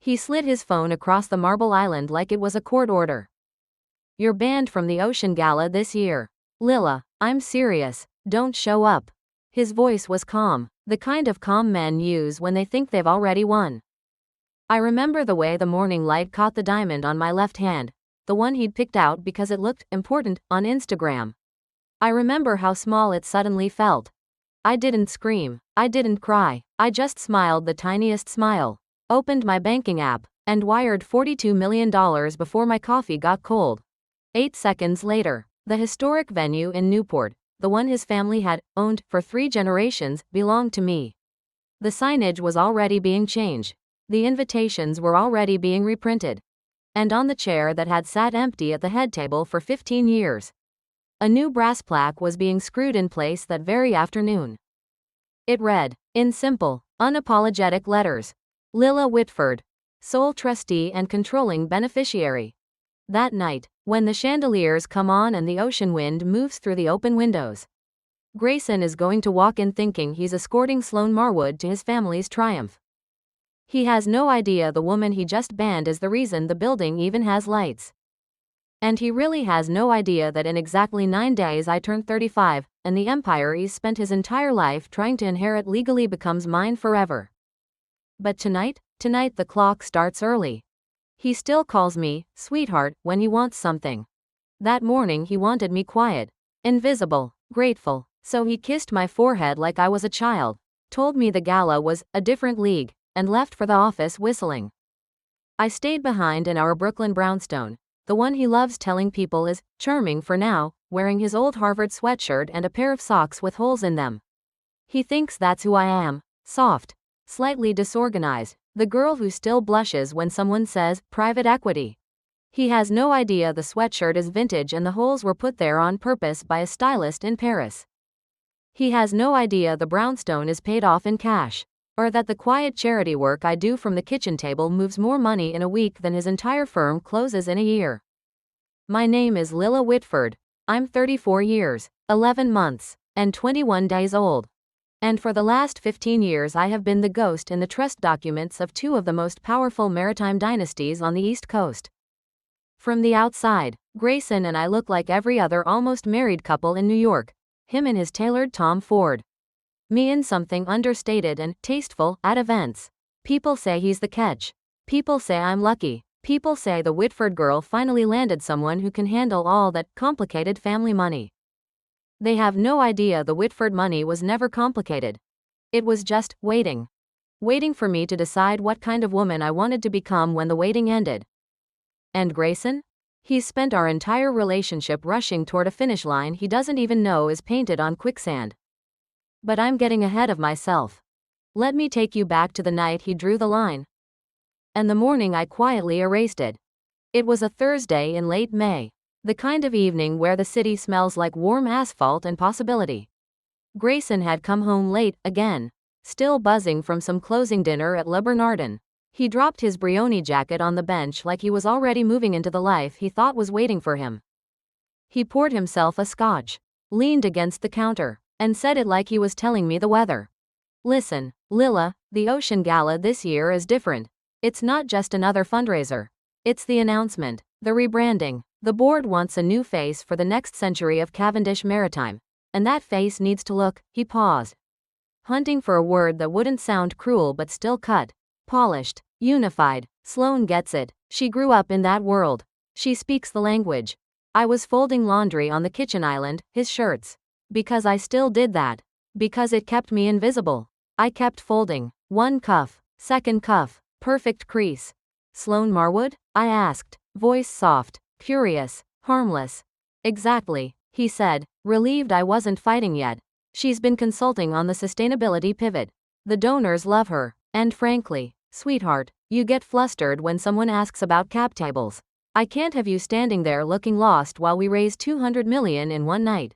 He slid his phone across the marble island like it was a court order. "You're banned from the Ocean Gala this year. Lila, I'm serious, don't show up." His voice was calm, the kind of calm men use when they think they've already won. I remember the way the morning light caught the diamond on my left hand, the one he'd picked out because it looked important on Instagram. I remember how small it suddenly felt. I didn't scream, I didn't cry, I just smiled the tiniest smile, opened my banking app, and wired $42 million before my coffee got cold. 8 seconds later, the historic venue in Newport, the one his family had owned for 3 generations, belonged to me. The signage was already being changed. The invitations were already being reprinted. And on the chair that had sat empty at the head table for 15 years, a new brass plaque was being screwed in place that very afternoon. It read, in simple, unapologetic letters, "Lila Whitford, sole trustee and controlling beneficiary." That night, when the chandeliers come on and the ocean wind moves through the open windows, Grayson is going to walk in thinking he's escorting Sloane Marwood to his family's triumph. He has no idea the woman he just banned is the reason the building even has lights. And he really has no idea that in exactly 9 days I turned 35, and the empire he's spent his entire life trying to inherit legally becomes mine forever. But tonight the clock starts early. He still calls me sweetheart when he wants something. That morning he wanted me quiet, invisible, grateful, so he kissed my forehead like I was a child, told me the gala was a different league, and left for the office whistling. I stayed behind in our Brooklyn brownstone, the one he loves telling people is charming for now, wearing his old Harvard sweatshirt and a pair of socks with holes in them. He thinks that's who I am, soft, slightly disorganized, the girl who still blushes when someone says private equity. He has no idea the sweatshirt is vintage and the holes were put there on purpose by a stylist in Paris. He has no idea the brownstone is paid off in cash, or that the quiet charity work I do from the kitchen table moves more money in a week than his entire firm closes in a year. My name is Lila Whitford. I'm 34 years, 11 months, and 21 days old. And for the last 15 years I have been the ghost in the trust documents of 2 of the most powerful maritime dynasties on the East Coast. From the outside, Grayson and I look like every other almost married couple in New York, him in his tailored Tom Ford, me in something understated and tasteful at events. People say he's the catch. People say I'm lucky. People say the Whitford girl finally landed someone who can handle all that complicated family money. They have no idea the Whitford money was never complicated. It was just waiting. Waiting for me to decide what kind of woman I wanted to become when the waiting ended. And Grayson? He's spent our entire relationship rushing toward a finish line he doesn't even know is painted on quicksand. But I'm getting ahead of myself. Let me take you back to the night he drew the line. And the morning I quietly erased it. It was a Thursday in late May. The kind of evening where the city smells like warm asphalt and possibility. Grayson had come home late, again, still buzzing from some closing dinner at Le Bernardin. He dropped his Brioni jacket on the bench like he was already moving into the life he thought was waiting for him. He poured himself a scotch, leaned against the counter, and said it like he was telling me the weather. "Listen, Lila, the Ocean Gala this year is different. It's not just another fundraiser. It's the announcement, the rebranding. The board wants a new face for the next century of Cavendish Maritime. And that face needs to look," he paused, hunting for a word that wouldn't sound cruel but still cut, polished, unified. Sloane gets it. She grew up in that world. She speaks the language. I was folding laundry on the kitchen island, his shirts. Because I still did that. Because it kept me invisible. I kept folding. One cuff, second cuff, perfect crease. "Sloane Marwood?" I asked, voice soft, curious, harmless. "Exactly," he said, relieved I wasn't fighting yet. "She's been consulting on the sustainability pivot. The donors love her, and frankly, sweetheart, you get flustered when someone asks about cap tables. I can't have you standing there looking lost while we raise $200 million in one night."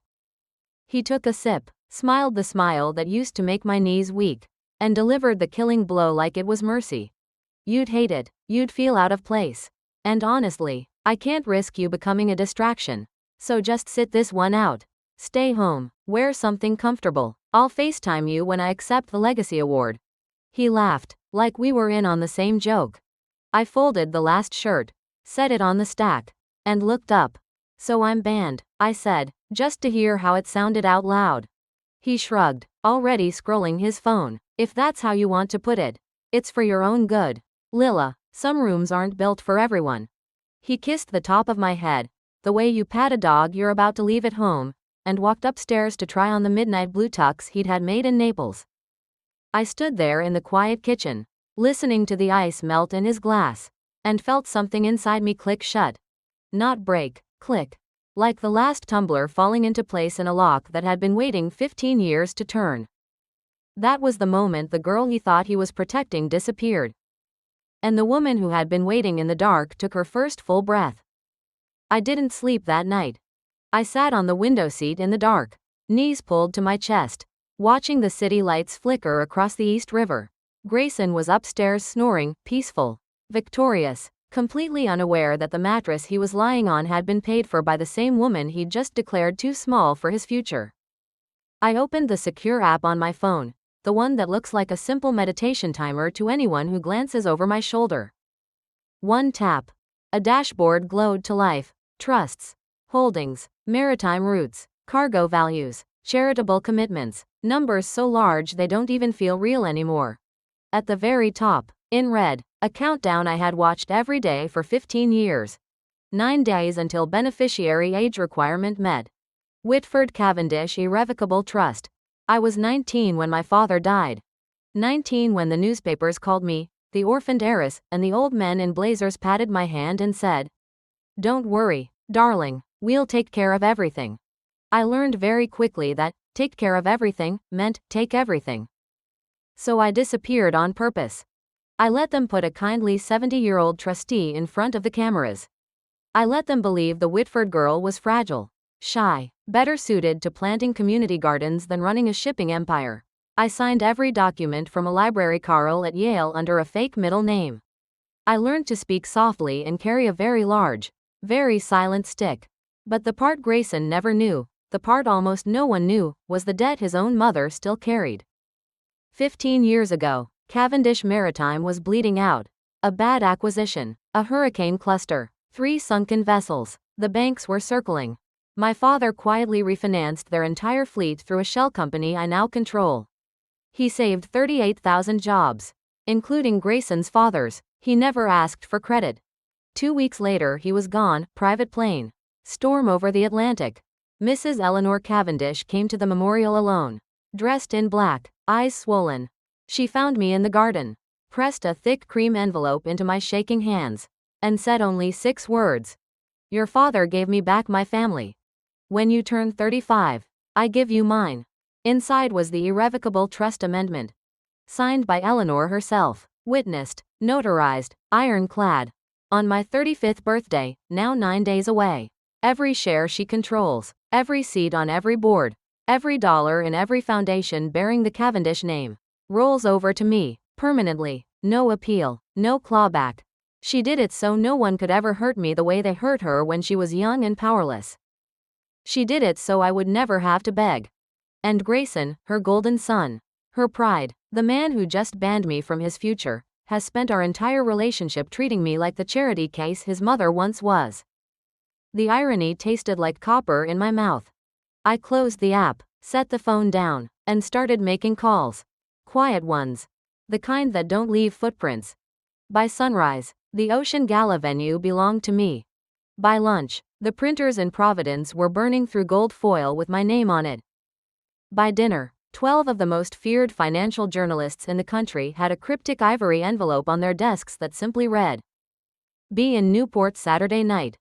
He took a sip, smiled the smile that used to make my knees weak, and delivered the killing blow like it was mercy. "You'd hate it. You'd feel out of place. And honestly, I can't risk you becoming a distraction. So just sit this one out. Stay home, wear something comfortable. I'll FaceTime you when I accept the Legacy Award." He laughed, like we were in on the same joke. I folded the last shirt, set it on the stack, and looked up. So I'm banned, I said, just to hear how it sounded out loud. He shrugged, already scrolling his phone. If that's how you want to put it, it's for your own good. Lila, some rooms aren't built for everyone. He kissed the top of my head, the way you pat a dog you're about to leave at home, and walked upstairs to try on the midnight blue tux he'd had made in Naples. I stood there in the quiet kitchen, listening to the ice melt in his glass, and felt something inside me click shut. Not break, click. Like the last tumbler falling into place in a lock that had been waiting 15 years to turn. That was the moment the girl he thought he was protecting disappeared. And the woman who had been waiting in the dark took her first full breath. I didn't sleep that night. I sat on the window seat in the dark, knees pulled to my chest, watching the city lights flicker across the East River. Grayson was upstairs snoring, peaceful, victorious, completely unaware that the mattress he was lying on had been paid for by the same woman he'd just declared too small for his future. I opened the secure app on my phone, the one that looks like a simple meditation timer to anyone who glances over my shoulder. One tap. A dashboard glowed to life. Trusts, holdings, maritime routes, cargo values, charitable commitments, numbers so large they don't even feel real anymore. At the very top, in red, a countdown I had watched every day for 15 years. 9 days until beneficiary age requirement met. Whitford Cavendish Irrevocable Trust. I was 19 when my father died. 19 when the newspapers called me the orphaned heiress, and the old men in blazers patted my hand and said, "Don't worry, darling, we'll take care of everything." I learned very quickly that take care of everything meant take everything. So I disappeared on purpose. I let them put a kindly 70-year-old trustee in front of the cameras. I let them believe the Whitford girl was fragile, shy, better suited to planting community gardens than running a shipping empire. I signed every document from a library Carl at Yale under a fake middle name. I learned to speak softly and carry a very large, very silent stick. But the part Grayson never knew, the part almost no one knew, was the debt his own mother still carried. 15 years ago, Cavendish Maritime was bleeding out. A bad acquisition, a hurricane cluster, 3 sunken vessels. The banks were circling. My father quietly refinanced their entire fleet through a shell company I now control. He saved 38,000 jobs, including Grayson's father's. He never asked for credit. 2 weeks later he was gone, private plane. Storm over the Atlantic. Mrs. Eleanor Cavendish came to the memorial alone, dressed in black, eyes swollen. She found me in the garden, pressed a thick cream envelope into my shaking hands, and said only 6 words. "Your father gave me back my family. When you turn 35, I give you mine." Inside was the irrevocable trust amendment, signed by Eleanor herself, witnessed, notarized, ironclad. On my 35th birthday, now 9 days away. Every share she controls, every seat on every board, every dollar in every foundation bearing the Cavendish name, rolls over to me, permanently. No appeal, no clawback. She did it so no one could ever hurt me the way they hurt her when she was young and powerless. She did it so I would never have to beg. And Grayson, her golden son, her pride, the man who just banned me from his future, has spent our entire relationship treating me like the charity case his mother once was. The irony tasted like copper in my mouth. I closed the app, set the phone down, and started making calls. Quiet ones. The kind that don't leave footprints. By sunrise, the Ocean Gala venue belonged to me. By lunch, the printers in Providence were burning through gold foil with my name on it. By dinner, 12 of the most feared financial journalists in the country had a cryptic ivory envelope on their desks that simply read, "Be in Newport Saturday night.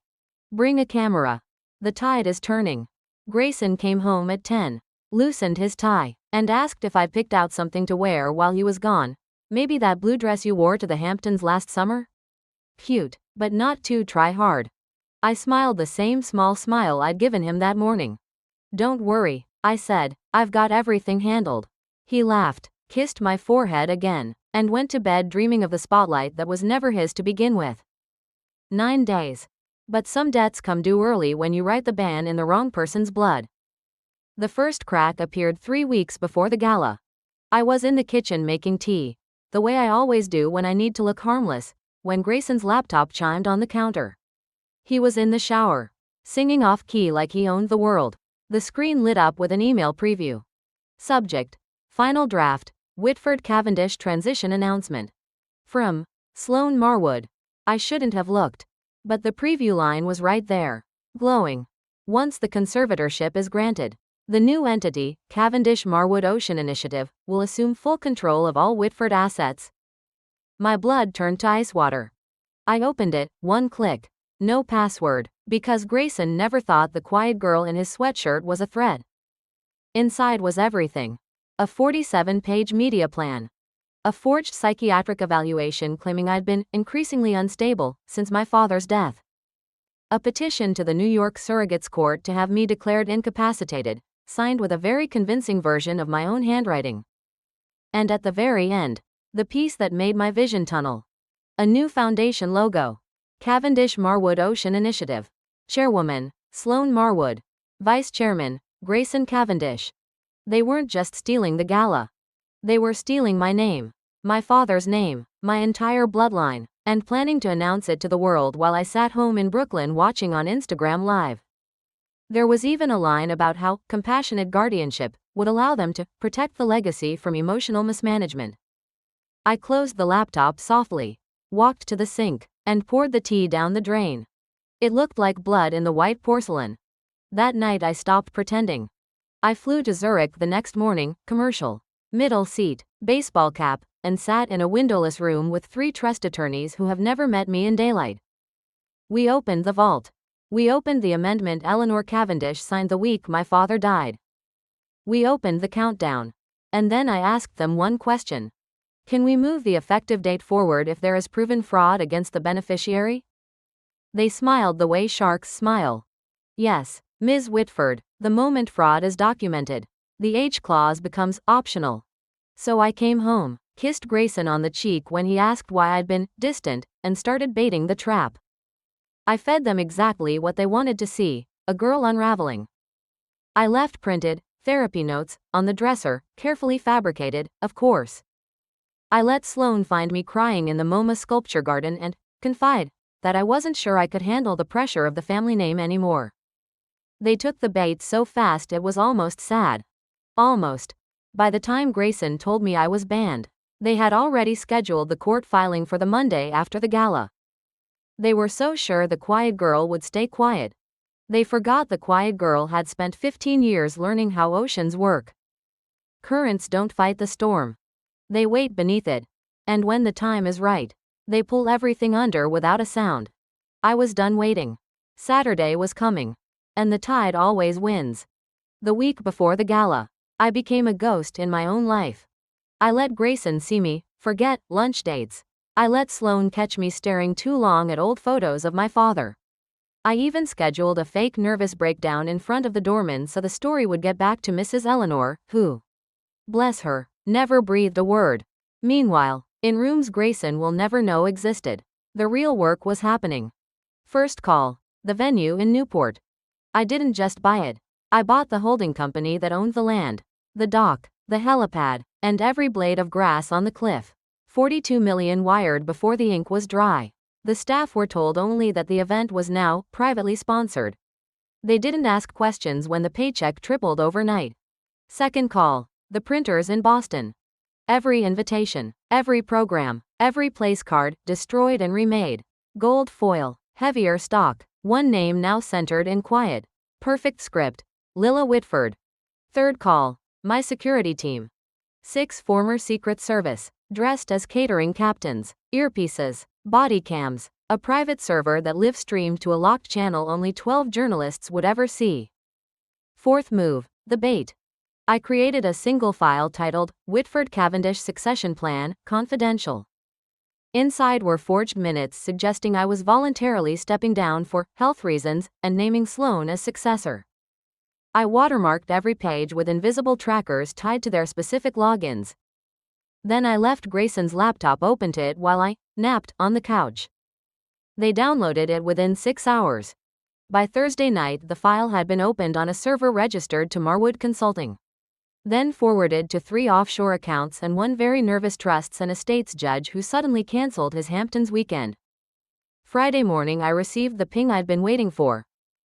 Bring a camera. The tide is turning." Grayson came home at 10, loosened his tie, and asked if I picked out something to wear while he was gone. "Maybe that blue dress you wore to the Hamptons last summer? Cute, but not too try hard." I smiled the same small smile I'd given him that morning. "Don't worry," I said, "I've got everything handled." He laughed, kissed my forehead again, and went to bed dreaming of the spotlight that was never his to begin with. 9 days. But some debts come due early when you write the ban in the wrong person's blood. The first crack appeared 3 weeks before the gala. I was in the kitchen making tea, the way I always do when I need to look harmless, when Grayson's laptop chimed on the counter. He was in the shower, singing off key like he owned the world. The screen lit up with an email preview. Subject: Final draft, Whitford Cavendish transition announcement. From Sloane Marwood. I shouldn't have looked. But the preview line was right there, glowing. Once the conservatorship is granted, the new entity, Cavendish Marwood Ocean Initiative, will assume full control of all Whitford assets. My blood turned to ice water. I opened it, one click. No password, because Grayson never thought the quiet girl in his sweatshirt was a threat. Inside was everything. A 47-page media plan. A forged psychiatric evaluation claiming I'd been increasingly unstable since my father's death. A petition to the New York Surrogates Court to have me declared incapacitated, signed with a very convincing version of my own handwriting. And at the very end, the piece that made my vision tunnel. A new foundation logo. Cavendish Marwood Ocean Initiative. Chairwoman, Sloane Marwood. Vice Chairman, Grayson Cavendish. They weren't just stealing the gala. They were stealing my name, my father's name, my entire bloodline, and planning to announce it to the world while I sat home in Brooklyn watching on Instagram Live. There was even a line about how compassionate guardianship would allow them to protect the legacy from emotional mismanagement. I closed the laptop softly, walked to the sink, and poured the tea down the drain. It looked like blood in the white porcelain. That night I stopped pretending. I flew to Zurich the next morning, commercial, middle seat, baseball cap, and sat in a windowless room with 3 trust attorneys who have never met me in daylight. We opened the vault. We opened the amendment Eleanor Cavendish signed the week my father died. We opened the countdown. And then I asked them one question. Can we move the effective date forward if there is proven fraud against the beneficiary? They smiled the way sharks smile. Yes, Ms. Whitford, the moment fraud is documented, the age clause becomes optional. So I came home, kissed Grayson on the cheek when he asked why I'd been distant, and started baiting the trap. I fed them exactly what they wanted to see, a girl unraveling. I left printed therapy notes on the dresser, carefully fabricated, of course. I let Sloane find me crying in the MoMA sculpture garden and confide that I wasn't sure I could handle the pressure of the family name anymore. They took the bait so fast it was almost sad. Almost. By the time Grayson told me I was banned, they had already scheduled the court filing for the Monday after the gala. They were so sure the quiet girl would stay quiet. They forgot the quiet girl had spent 15 years learning how oceans work. Currents don't fight the storm. They wait beneath it. And when the time is right, they pull everything under without a sound. I was done waiting. Saturday was coming. And the tide always wins. The week before the gala, I became a ghost in my own life. I let Grayson see me forget lunch dates. I let Sloane catch me staring too long at old photos of my father. I even scheduled a fake nervous breakdown in front of the doorman so the story would get back to Mrs. Eleanor, who, bless her, never breathed a word. Meanwhile, in rooms Grayson will never know existed, the real work was happening. First call, the venue in Newport. I didn't just buy it. I bought the holding company that owned the land, the dock, the helipad, and every blade of grass on the cliff. 42 million wired before the ink was dry. The staff were told only that the event was now privately sponsored. They didn't ask questions when the paycheck tripled overnight. Second call, the printers in Boston. Every invitation, every program, every place card, destroyed and remade. Gold foil, heavier stock, one name now centered in quiet. Perfect script, Lilla Whitford. Third call, my security team. 6 former Secret Service, dressed as catering captains, earpieces, body cams, a private server that live streamed to a locked channel only 12 journalists would ever see. Fourth move, the bait. I created a single file titled, Whitford Cavendish Succession Plan, Confidential. Inside were forged minutes suggesting I was voluntarily stepping down for health reasons and naming Sloane as successor. I watermarked every page with invisible trackers tied to their specific logins. Then I left Grayson's laptop open to it while I napped on the couch. They downloaded it within 6 hours. By Thursday night, the file had been opened on a server registered to Marwood Consulting. then forwarded to 3 offshore accounts and one very nervous trusts and estates judge who suddenly cancelled his Hamptons weekend. Friday morning I received the ping I'd been waiting for.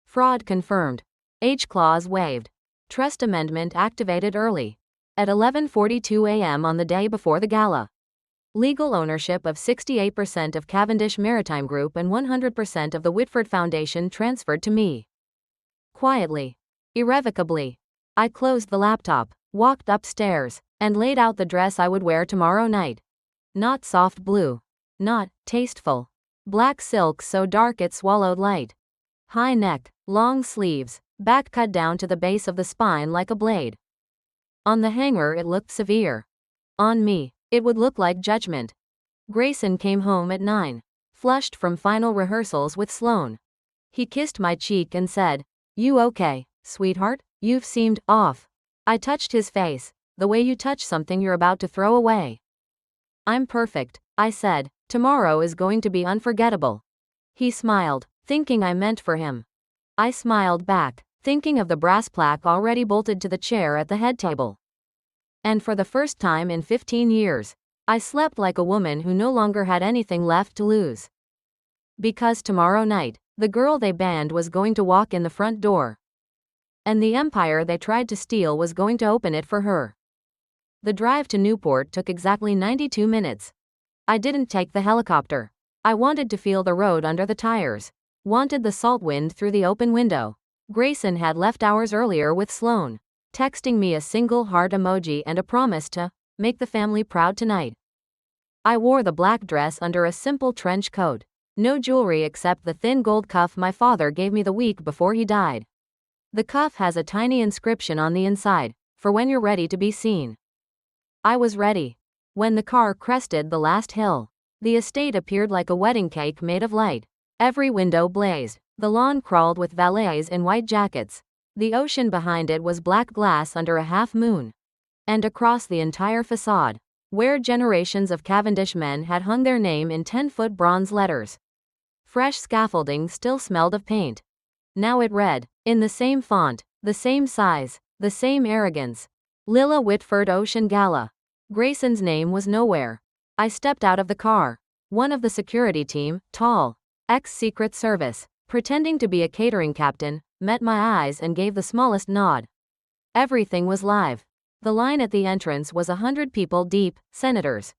Fraud confirmed. H clause waived. Trust amendment activated early. At 11:42 a.m. on the day before the gala. Legal ownership of 68% of Cavendish Maritime Group and 100% of the Whitford Foundation transferred to me. Quietly. Irrevocably. I closed the laptop, walked upstairs, and laid out the dress I would wear tomorrow night. Not soft blue. Not tasteful. Black silk so dark it swallowed light. High neck, long sleeves, back cut down to the base of the spine like a blade. On the hanger it looked severe. On me, it would look like judgment. Grayson came home at 9, flushed from final rehearsals with Sloane. He kissed my cheek and said, "You okay, sweetheart? You've seemed off." I touched his face, the way you touch something you're about to throw away. "I'm perfect," I said. "Tomorrow is going to be unforgettable." He smiled, thinking I meant for him. I smiled back, thinking of the brass plaque already bolted to the chair at the head table. And for the first time in 15 years, I slept like a woman who no longer had anything left to lose. Because tomorrow night, the girl they banned was going to walk in the front door. And the empire they tried to steal was going to open it for her. The drive to Newport took exactly 92 minutes. I didn't take the helicopter. I wanted to feel the road under the tires. Wanted the salt wind through the open window. Grayson had left hours earlier with Sloane, texting me a single heart emoji and a promise to make the family proud tonight. I wore the black dress under a simple trench coat. No jewelry except the thin gold cuff my father gave me the week before he died. The cuff has a tiny inscription on the inside, for when you're ready to be seen. I was ready. When the car crested the last hill, the estate appeared like a wedding cake made of light. Every window blazed. The lawn crawled with valets in white jackets. The ocean behind it was black glass under a half moon. And across the entire facade, where generations of Cavendish men had hung their name in 10-foot bronze letters. Fresh scaffolding still smelled of paint. Now it read, in the same font, the same size, the same arrogance. Lilla Whitford Ocean Gala. Grayson's name was nowhere. I stepped out of the car. One of the security team, tall, ex-Secret Service, pretending to be a catering captain, met my eyes and gave the smallest nod. Everything was live. The line at the entrance was 100 people deep, senators,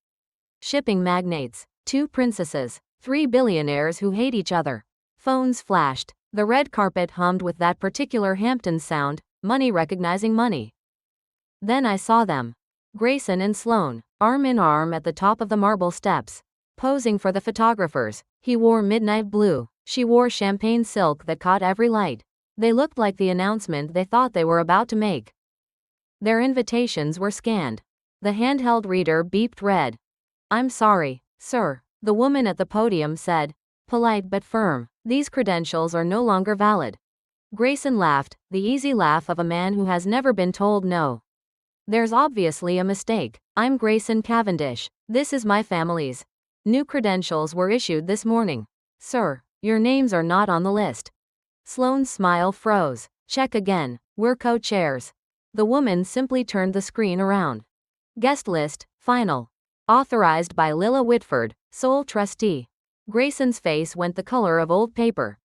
shipping magnates, 2 princesses, 3 billionaires who hate each other. Phones flashed. The red carpet hummed with that particular Hamptons sound, money recognizing money. Then I saw them. Grayson and Sloane, arm in arm at the top of the marble steps, posing for the photographers. He wore midnight blue. She wore champagne silk that caught every light. They looked like the announcement they thought they were about to make. Their invitations were scanned. The handheld reader beeped red. "I'm sorry, sir," the woman at the podium said, polite but firm. "These credentials are no longer valid." Grayson laughed, the easy laugh of a man who has never been told no. "There's obviously a mistake. I'm Grayson Cavendish. This is my family's. New credentials were issued this morning. Sir, your names are not on the list." Sloane's smile froze. "Check again. We're co-chairs." The woman simply turned the screen around. "Guest list, final. Authorized by Lilla Whitford, sole trustee." Grayson's face went the color of old paper.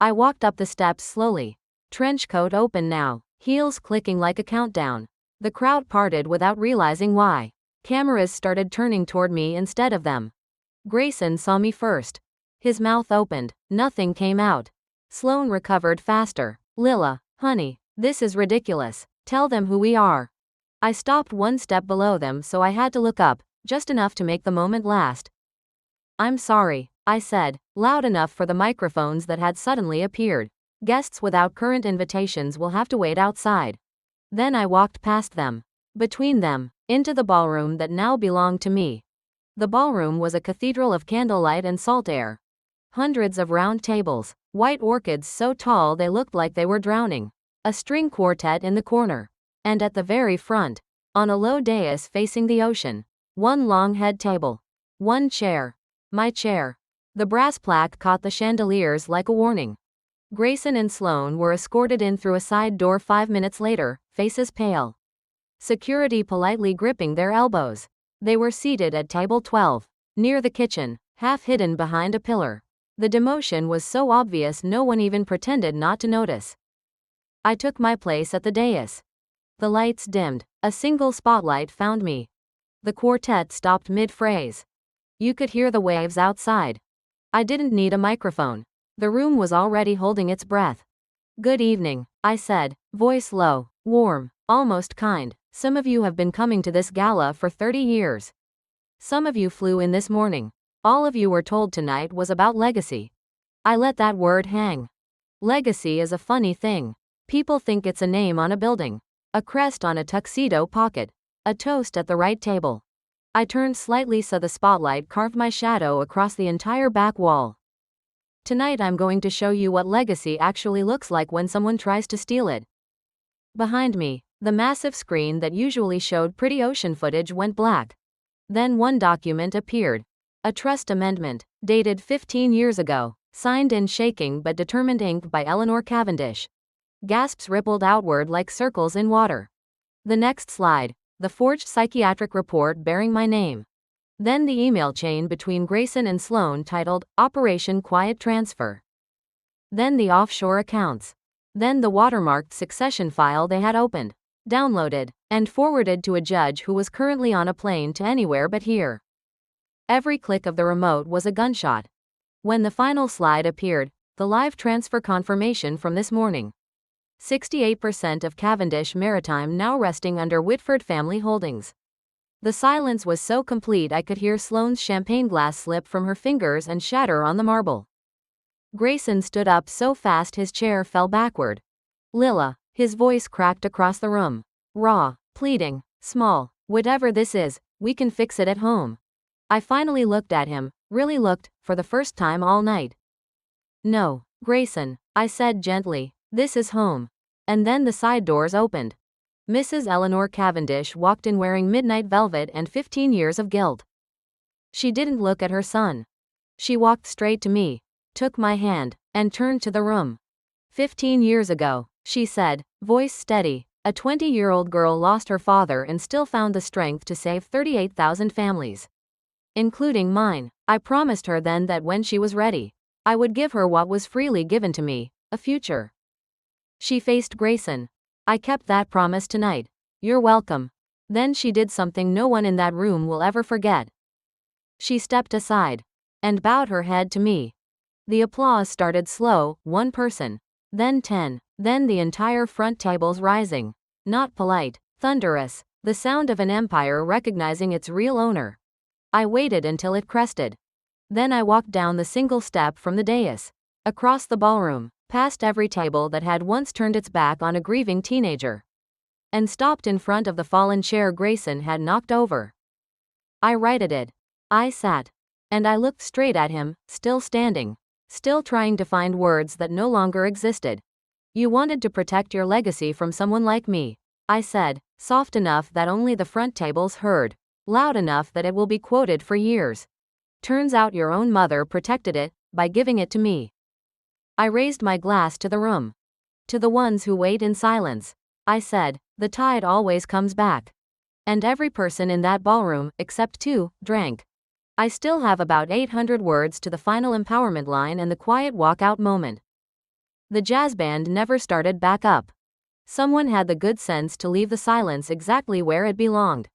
I walked up the steps slowly. Trench coat open now, heels clicking like a countdown. The crowd parted without realizing why. Cameras started turning toward me instead of them. Grayson saw me first. His mouth opened. Nothing came out. Sloane recovered faster. "Lilla, honey, this is ridiculous. Tell them who we are." I stopped one step below them, so I had to look up, just enough to make the moment last. "I'm sorry," I said, loud enough for the microphones that had suddenly appeared. "Guests without current invitations will have to wait outside." Then I walked past them, between them, into the ballroom that now belonged to me. The ballroom was a cathedral of candlelight and salt air. Hundreds of round tables, white orchids so tall they looked like they were drowning. A string quartet in the corner. And at the very front, on a low dais facing the ocean, one long head table. One chair. My chair. The brass plaque caught the chandeliers like a warning. Grayson and Sloane were escorted in through a side door 5 minutes later, faces pale. security politely gripping their elbows. They were seated at table 12, near the kitchen, half hidden behind a pillar. The demotion was so obvious no one even pretended not to notice. I took my place at the dais. The lights dimmed. A single spotlight found me. The quartet stopped mid-phrase. You could hear the waves outside. I didn't need a microphone. The room was already holding its breath. Good evening, I said, voice low, warm, almost kind. Some of you have been coming to this gala for 30 years. Some of you flew in this morning. All of you were told tonight was about legacy. I let that word hang. Legacy is a funny thing. People think it's a name on a building, a crest on a tuxedo pocket, a toast at the right table. I turned slightly so the spotlight carved my shadow across the entire back wall. Tonight I'm going to show you what legacy actually looks like when someone tries to steal it. Behind me, the massive screen that usually showed pretty ocean footage went black. Then one document appeared. A trust amendment, dated 15 years ago, signed in shaking but determined ink by Eleanor Cavendish. Gasps rippled outward like circles in water. The next slide, the forged psychiatric report bearing my name. Then the email chain between Grayson and Sloan titled, Operation Quiet Transfer. Then the offshore accounts. Then the watermarked succession file they had opened, downloaded, and forwarded to a judge who was currently on a plane to anywhere but here. Every click of the remote was a gunshot. When the final slide appeared, the live transfer confirmation from this morning. 68% of Cavendish Maritime now resting under Whitford Family Holdings. The silence was so complete I could hear Sloane's champagne glass slip from her fingers and shatter on the marble. Grayson stood up so fast his chair fell backward. Lila, his voice cracked across the room. Raw, pleading, small, whatever this is, we can fix it at home. I finally looked at him, really looked, for the first time all night. No, Grayson, I said gently, this is home. And then the side doors opened. Mrs. Eleanor Cavendish walked in wearing midnight velvet and 15 years of guilt. She didn't look at her son. She walked straight to me, took my hand, and turned to the room. 15 years ago, she said, voice steady, a 20-year-old girl lost her father and still found the strength to save 38,000 families. Including mine. I promised her then that when she was ready, I would give her what was freely given to me, a future. She faced Grayson. I kept that promise tonight. You're welcome. Then she did something no one in that room will ever forget. She stepped aside and bowed her head to me. The applause started slow, one person, then 10, then the entire front tables rising. Not polite, thunderous, the sound of an empire recognizing its real owner. I waited until it crested. Then I walked down the single step from the dais, across the ballroom, past every table that had once turned its back on a grieving teenager, and stopped in front of the fallen chair Grayson had knocked over. I righted it. I sat, and I looked straight at him, still standing, still trying to find words that no longer existed. You wanted to protect your legacy from someone like me, I said, soft enough that only the front tables heard, loud enough that it will be quoted for years. Turns out your own mother protected it, by giving it to me. I raised my glass to the room. To the ones who wait in silence, I said, the tide always comes back. And every person in that ballroom, except 2, drank. I still have about 800 words to the final empowerment line and the quiet walkout moment. The jazz band never started back up. Someone had the good sense to leave the silence exactly where it belonged.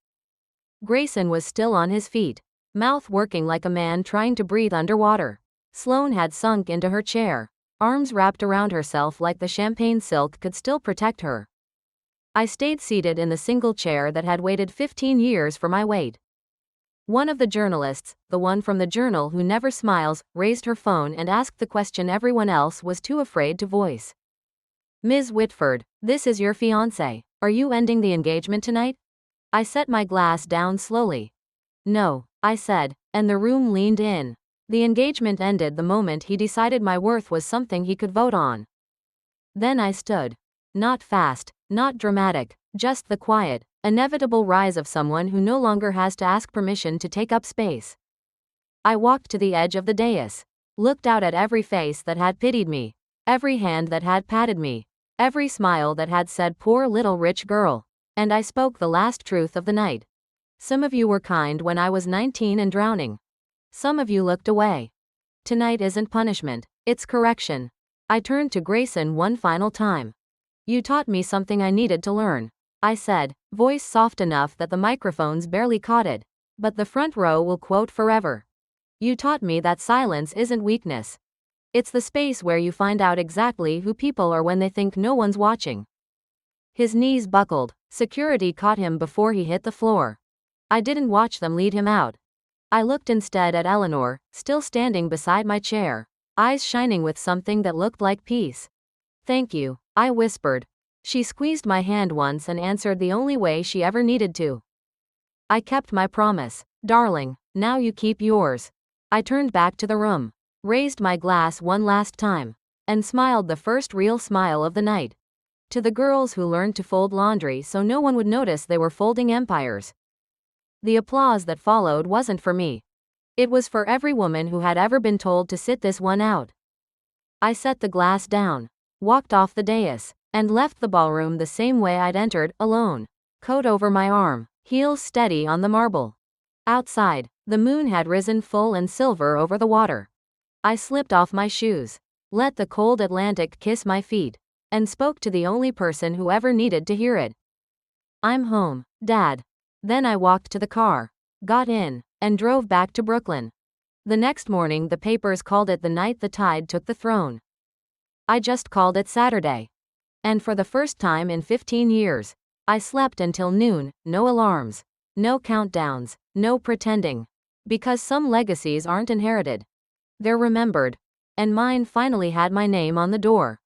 Grayson was still on his feet, mouth working like a man trying to breathe underwater. Sloan had sunk into her chair, arms wrapped around herself like the champagne silk could still protect her. I stayed seated in the single chair that had waited 15 years for my weight. One of the journalists, the one from the Journal who never smiles, raised her phone and asked the question everyone else was too afraid to voice. Ms. Whitford, this is your fiancé. Are you ending the engagement tonight? I set my glass down slowly. No, I said, and the room leaned in. The engagement ended the moment he decided my worth was something he could vote on. Then I stood. Not fast, not dramatic, just the quiet, inevitable rise of someone who no longer has to ask permission to take up space. I walked to the edge of the dais, looked out at every face that had pitied me, every hand that had patted me, every smile that had said poor little rich girl. And I spoke the last truth of the night. Some of you were kind when I was 19 and drowning. Some of you looked away. Tonight isn't punishment, it's correction. I turned to Grayson one final time. You taught me something I needed to learn, I said, voice soft enough that the microphones barely caught it. But the front row will quote forever. You taught me that silence isn't weakness. It's the space where you find out exactly who people are when they think no one's watching. His knees buckled. Security caught him before he hit the floor. I didn't watch them lead him out. I looked instead at Eleanor, still standing beside my chair, eyes shining with something that looked like peace. Thank you, I whispered. She squeezed my hand once and answered the only way she ever needed to. I kept my promise, darling, now you keep yours. I turned back to the room, raised my glass one last time, and smiled the first real smile of the night. To the girls who learned to fold laundry so no one would notice they were folding empires. The applause that followed wasn't for me. It was for every woman who had ever been told to sit this one out. I set the glass down, walked off the dais, and left the ballroom the same way I'd entered, alone, coat over my arm, heels steady on the marble. Outside, the moon had risen full and silver over the water. I slipped off my shoes, let the cold Atlantic kiss my feet, and spoke to the only person who ever needed to hear it. I'm home, Dad. Then I walked to the car, got in, and drove back to Brooklyn. The next morning the papers called it the night the tide took the throne. I just called it Saturday. And for the first time in 15 years, I slept until noon, no alarms, no countdowns, no pretending. Because some legacies aren't inherited. They're remembered. And mine finally had my name on the door.